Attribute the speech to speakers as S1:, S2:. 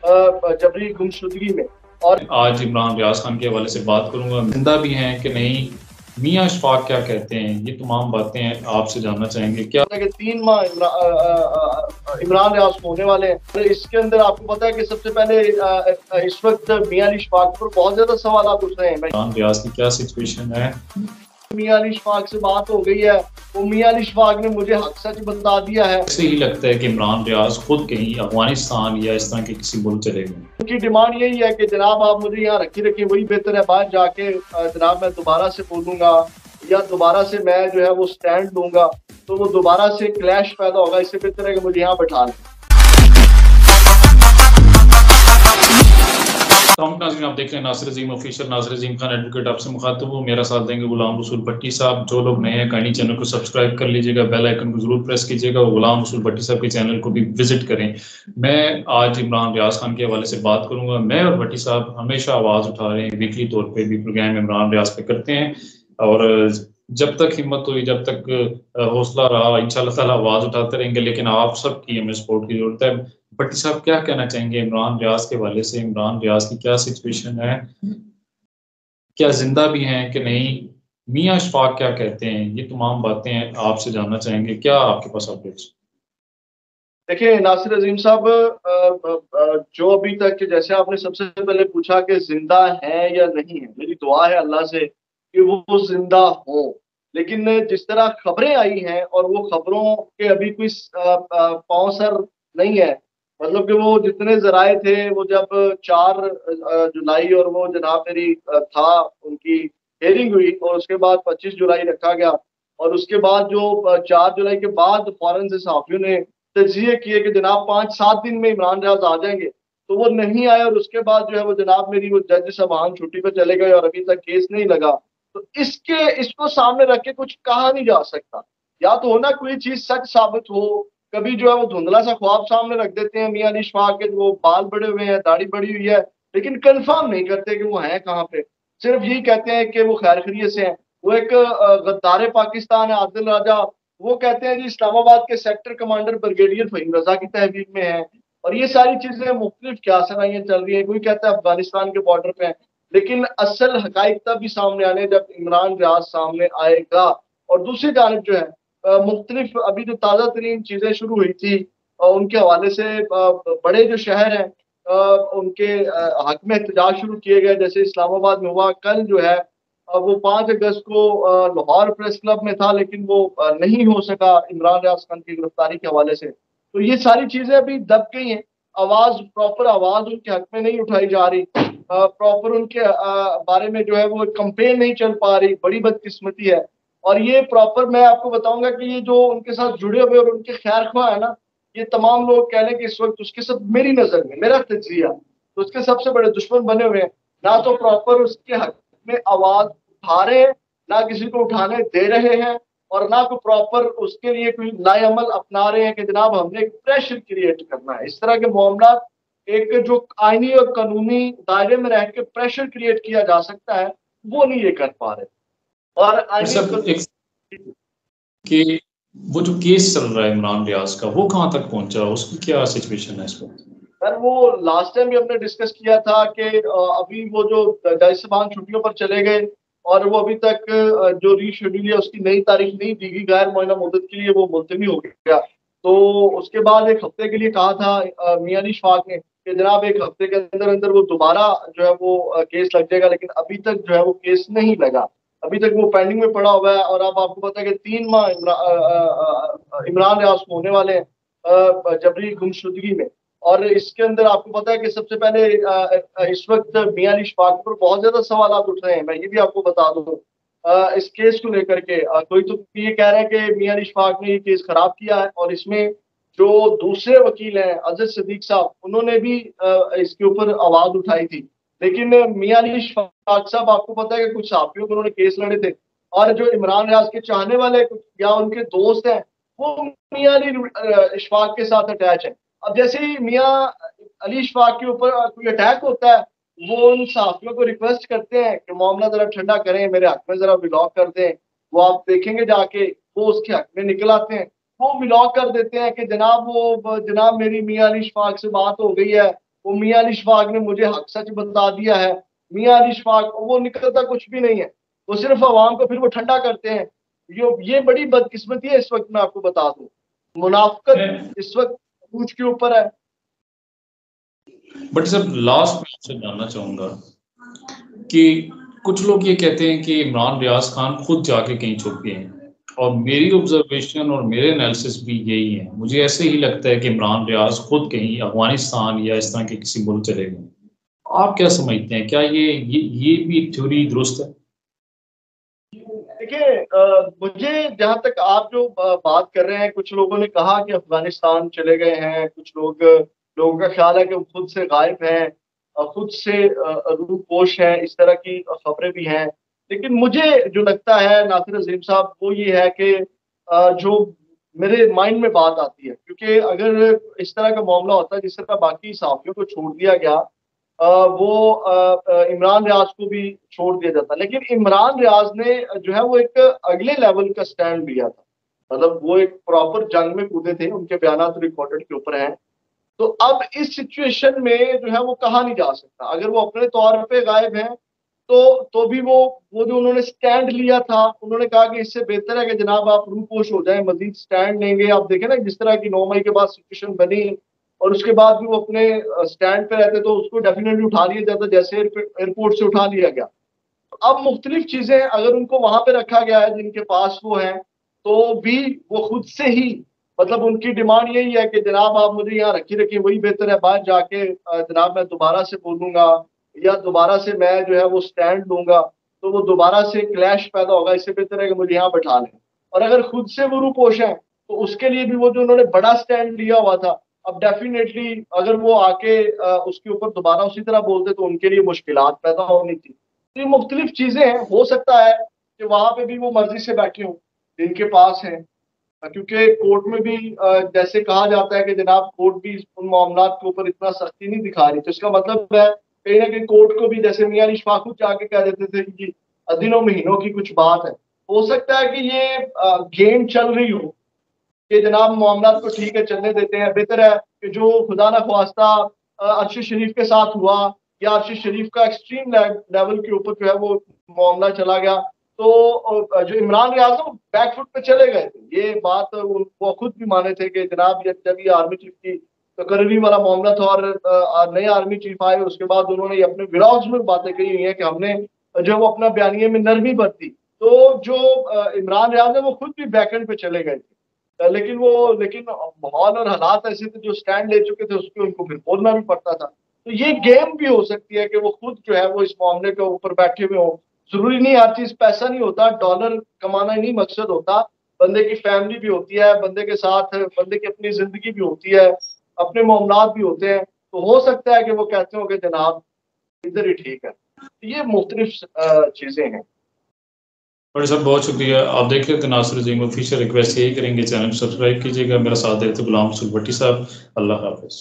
S1: जबरी गुमशुदगी में। और
S2: आज इमरान रियाज खान के हवाले से बात करूंगा, जिंदा भी हैं कि नहीं, मियां अशफाक क्या कहते हैं, ये तमाम बातें आपसे जानना चाहेंगे। क्या
S1: 3 माह इमरान रियाज होने वाले हैं। तो इसके अंदर आपको पता है कि सबसे पहले इस वक्त मियां अली इशफाक पर बहुत ज्यादा सवाल उठ रहे हैं।
S2: इमरान रियाज की क्या सिचुएशन है?
S1: मियां अली इशफाक से बात हो गई है, वो मियां अली इशफाक ने मुझे हक सच बता दिया है।
S2: ऐसे ही लगता है कि इमरान रियाज खुद कहीं अफगानिस्तान या इस तरह के किसी मुल्क चले गए।
S1: उनकी डिमांड यही है कि जनाब आप मुझे यहाँ रखिए, वही बेहतर है। बाहर जाके जनाब मैं दोबारा से बोलूंगा या दोबारा से मैं जो है वो स्टैंड लूंगा, तो वो दोबारा से क्लैश पैदा होगा। इससे बेहतर है कि मुझे यहाँ बैठा लें।
S2: नाज़रीन, आप देख रहे हैं नासिर अजीम ऑफिशियल। नासिर अजीम खान एडवोकेट आपसे मुखातिब हूँ। मेरा साथ देंगे गुलाम रसूल भट्टी साहब। जो लोग नए हैं काइंडली चैनल को सब्सक्राइब कर लीजिएगा, बेल आइकन को जरूर प्रेस कीजिएगा और गुलाम रसूल भट्टी साहब के चैनल को भी विजिट करें। मैं आज इमरान रियाज खान के हवाले से बात करूंगा। मैं और भट्टी साहब हमेशा आवाज़ उठा रहे हैं, वीकली तौर पर भी प्रोग्राम इमरान रियाज पे करते हैं और जब तक हिम्मत हुई, जब तक हौसला रहा, इंशाल्लाह ताला आवाज़ उठाते रहेंगे। लेकिन आप सबकी हमें सपोर्ट की जरूरत है। भट्टी साहब क्या कहना चाहेंगे इमरान रियाज के हवाले से? इमरान रियाज की क्या सिचुएशन है, क्या जिंदा भी हैं कि नहीं, मियां अशफाक क्या कहते हैं, ये तमाम बातें आपसे जानना चाहेंगे। क्या आपके पास अपडेट्स?
S1: देखिए नासिर अजीम साहब, जो अभी तक जैसे आपने सबसे पहले पूछा कि जिंदा है या नहीं है, मेरी दुआ है अल्लाह से कि वो जिंदा हो। लेकिन जिस तरह खबरें आई हैं और वो खबरों के अभी कोई पांव सर नहीं है। मतलब कि वो जितने जराए थे, वो जब 4 जुलाई और वो जनाब मेरी था उनकी हेयरिंग हुई और उसके बाद 25 जुलाई रखा गया। और उसके बाद जो 4 जुलाई के बाद फौरन से सहाफियों ने तजिए किए कि जनाब 5-7 दिन में इमरान रियाज आ जाएंगे, तो वो नहीं आए। और उसके बाद जो है वो जनाब मेरी वो जज साहबान छुट्टी पे चले गए और अभी तक केस नहीं लगा। तो इसको सामने रख के कुछ कहा नहीं जा सकता। या तो हो ना कोई चीज सच साबित हो, कभी जो है वो धुंधला सा ख्वाब सामने रख देते हैं मियां अली इशफाक के, वो बाल बड़े हुए हैं, दाढ़ी बड़ी हुई है, लेकिन कंफर्म नहीं करते कि वो हैं कहाँ पे। सिर्फ यही कहते हैं कि वो खैर खैरियत से हैं। वो एक गद्दार पाकिस्तान है आदिल राजा, वो कहते हैं जी इस्लामाबाद के सेक्टर कमांडर ब्रिगेडियर फहीम रजा की तहवील में है। और ये सारी चीजें मुख्तलिफ क्यासराइयां चल रही है। कोई कहता है अफगानिस्तान के बॉर्डर पे है, लेकिन असल हकाइक तब भी सामने आने जब इमरान रियाज सामने आएगा। और दूसरी जानब जो है मुख्तलिफ अभी जो ताज़ा तरीन चीजें शुरू हुई थी उनके हवाले से बड़े जो शहर हैं उनके हक में एहतजाज शुरू किए गए। जैसे इस्लामाबाद में हुआ कल जो है, वो 5 अगस्त को लाहौर प्रेस क्लब में था, लेकिन वो नहीं हो सका इमरान रियाज खान की गिरफ्तारी के हवाले से। तो ये सारी चीजें अभी दब गई हैं। प्रॉपर आवाज उनके हक में नहीं उठाई जा रही। प्रॉपर उनके बारे में जो है वो कंपेन नहीं चल पा रही। बड़ी बदकिस्मती है। और ये प्रॉपर मैं आपको बताऊंगा कि ये जो उनके साथ जुड़े हुए और उनके खैर ख्वाह है ना, ये तमाम लोग कह लें कि इस वक्त उसके सब, मेरी नजर में, मेरा तजिया, तो उसके सबसे बड़े दुश्मन बने हुए हैं। ना तो प्रॉपर उसके हक में आवाज उठा रहे हैं, ना किसी को उठाने दे रहे हैं, और ना को प्रॉपर उसके लिए कोई नए अमल अपना रहे हैं कि जनाब हमने एक प्रेशर क्रिएट करना है। इस तरह के मामला एक जो आईनी और कानूनी दायरे में रह के प्रेशर क्रिएट किया जा सकता है, वो नहीं ये कर पा रहे। और आईनी
S2: कि वो जो केस चल रहा है इमरान रियाज का, वो कहाँ तक पहुंचा, उसकी क्या सिचुएशन है इस वक्त?
S1: सर वो लास्ट टाइम भी हमने डिस्कस किया था कि अभी वो जो जज साहबान छुट्टियों पर चले गए और वो अभी तक जो रीशेड्यूल है उसकी नई तारीख नहीं दी गई, गैर मुअय्यना मुद्दत के लिए वो मुलतवी हो गया। तो उसके बाद एक हफ्ते के लिए कहा था मियां अली इशफाक ने कि जनाब एक हफ्ते के अंदर अंदर वो दोबारा जो है वो केस लग जाएगा, लेकिन अभी तक जो है वो केस नहीं लगा। अभी तक वो पेंडिंग में पड़ा हुआ है। और अब आपको पता है कि 3 माह इमरान रियाज को होने वाले हैं जबरी गुमशुदगी में। और इसके अंदर आपको पता है कि सबसे पहले इस वक्त मियां अली इशफाक पर बहुत ज्यादा सवाल उठ रहे हैं। मैं ये भी आपको बता दूं इस केस को लेकर के कोई तो ये कह रहा है कि मियां अली इशफाक ने ये केस खराब किया है। और इसमें जो दूसरे वकील हैं अजद सदीक साहब, उन्होंने भी इसके ऊपर आवाज उठाई थी। लेकिन मियां अली इशफाक साहब, आपको पता है कि कुछ सहाफियों को उन्होंने केस लड़े थे, और जो इमरान रियाज के चाहने वाले या उनके दोस्त हैं वो मियां अली इशफाक के साथ अटैच है। अब जैसे ही मियां अली इशफाक के ऊपर कोई अटैक होता है, वो उन सहाफियों को रिक्वेस्ट करते हैं कि मामला जरा ठंडा करें, मेरे हक में जरा विलॉग कर दें। वो आप देखेंगे जाके, वो उसके हक में निकल आते हैं। वो विलॉग कर देते हैं कि जनाब वो जनाब मेरी मियां अली इशफाक से बात हो गई है, वो मियां अली इशफाक ने मुझे हक सच बता दिया है। मियां अली इशफाक वो निकलता कुछ भी नहीं है, वो सिर्फ अवाम को फिर वो ठंडा करते हैं। ये बड़ी बदकिस्मती है इस वक्त, मैं आपको बता दूं। मुनाफिकत इस वक्त पूछ के ऊपर है।
S2: बट सर लास्ट में आपसे जानना चाहूंगा कि कुछ लोग ये कहते हैं कि इमरान रियाज खान खुद जाके कहीं छुप गए हैं, और मेरी ऑब्जर्वेशन और मेरे एनालिसिस भी यही है। मुझे ऐसे ही लगता है कि इमरान रियाज खुद कहीं अफगानिस्तान या इस तरह के किसी मुल्क चले गए। आप क्या समझते हैं, क्या ये भी एक थ्योरी दुरुस्त है?
S1: देखिए, मुझे जहां तक आप जो बात कर रहे हैं, कुछ लोगों ने कहा कि अफगानिस्तान चले गए हैं, कुछ लोगों का ख्याल है कि वो खुद से गायब हैं, खुद से रूपोश हैं, इस तरह की खबरें भी हैं। लेकिन मुझे जो लगता है नासिर अजीम साहब, वो ये है कि जो मेरे माइंड में बात आती है, क्योंकि अगर इस तरह का मामला होता है जिस तरह बाकी सहाफियों को छोड़ दिया गया, वो इमरान रियाज को भी छोड़ दिया जाता। लेकिन इमरान रियाज ने जो है वो एक अगले लेवल का स्टैंड लिया था। मतलब वो एक प्रॉपर जंग में कूदे थे, उनके बयान रिकॉर्डेड के ऊपर हैं। तो अब इस सिचुएशन में जो है वो कहा नहीं जा सकता। अगर वो अपने तौर पे गायब हैं, तो भी वो जो उन्होंने स्टैंड लिया था, उन्होंने कहा कि इससे बेहतर है कि जनाब आप रूपोश हो जाएं, मजीद स्टैंड लेंगे। आप देखें ना जिस तरह की 9 मई के बाद सिचुएशन बनी, और उसके बाद भी वो अपने स्टैंड पे रहते, तो उसको डेफिनेटली उठा लिया जाता, जैसे एयरपोर्ट से उठा लिया गया। तो अब मुख्तलिफ चीजें अगर उनको वहां पे रखा गया है जिनके पास वो है, तो भी वो खुद से ही, मतलब उनकी डिमांड यही है कि जनाब आप मुझे यहाँ रखी रखिए, वही बेहतर है। बाहर जाके जनाब मैं दोबारा से बोलूंगा, या दोबारा से मैं जो है वो स्टैंड लूंगा, तो वो दोबारा से क्लैश पैदा होगा। इससे बेहतर है कि मुझे यहाँ बैठा लें। और अगर खुद से वो रूपोश है, तो उसके लिए भी वो जो उन्होंने बड़ा स्टैंड लिया हुआ था, अब डेफिनेटली अगर वो आके उसके ऊपर दोबारा उसी तरह बोलते, तो उनके लिए मुश्किलात पैदा होनी थी। तो ये मुख्तलिफ चीजें हैं। हो सकता है कि वहां पे भी वो मर्जी से बैठे हों जिनके पास है, क्योंकि कोर्ट में भी जैसे कहा जाता है कि जनाब कोर्ट भी उन मामलात के ऊपर इतना सख्ती नहीं दिखा रही, तो इसका मतलब है कहीं ना कहीं कोर्ट को भी, जैसे मियां अली इशफाक खुद जाके कह देते थे कि दिनों महीनों की कुछ बात है। हो सकता है कि ये गेम चल रही हो कि जनाब मामला को ठीक है चलने देते हैं, बेहतर है कि जो खुदा ना ख्वास्ता अरशद शरीफ के साथ हुआ, या अरशद शरीफ का एक्सट्रीम लेवल के ऊपर जो है वो मामला चला गया, तो जो इमरान रियाज है वो बैकफुट पे चले गए थे। ये बात वो खुद भी माने थे कि जनाब जब ये आर्मी चीफ की तकरीरी वाला मामला था, और नए आर्मी चीफ आए, उसके बाद उन्होंने अपने विरोध में बातें कही हुई है कि हमने जो वो अपना बयानिए में नरमी बरती। तो जो इमरान रियाज है वो खुद भी बैकएंड पे चले गए थे। लेकिन माहौल और हालात ऐसे थे, जो स्टैंड ले चुके थे उसके उनको फिर बोलना भी पड़ता था। तो ये गेम भी हो सकती है कि वो खुद जो है वो इस मामले के ऊपर बैठे हुए हो। जरूरी नहीं हर चीज पैसा नहीं होता, डॉलर कमाना ही नहीं मकसद होता। बंदे की फैमिली भी होती है, बंदे के साथ बंदे की अपनी जिंदगी भी होती है, अपने मामलात भी होते हैं। तो हो सकता है कि वो कहते हो कि जनाब इधर ही ठीक है। तो ये मुख्तलिफ चीजें हैं।
S2: बड़े साहब बहुत शुक्रिया। आप देख रहे थे नासिर अजीम ऑफिशियल। रिक्वेस्ट यही करेंगे चैनल सब्सक्राइब कीजिएगा। मेरा साथ देते गुलाम रसूल भट्टी साहब। अल्लाह हाफिज।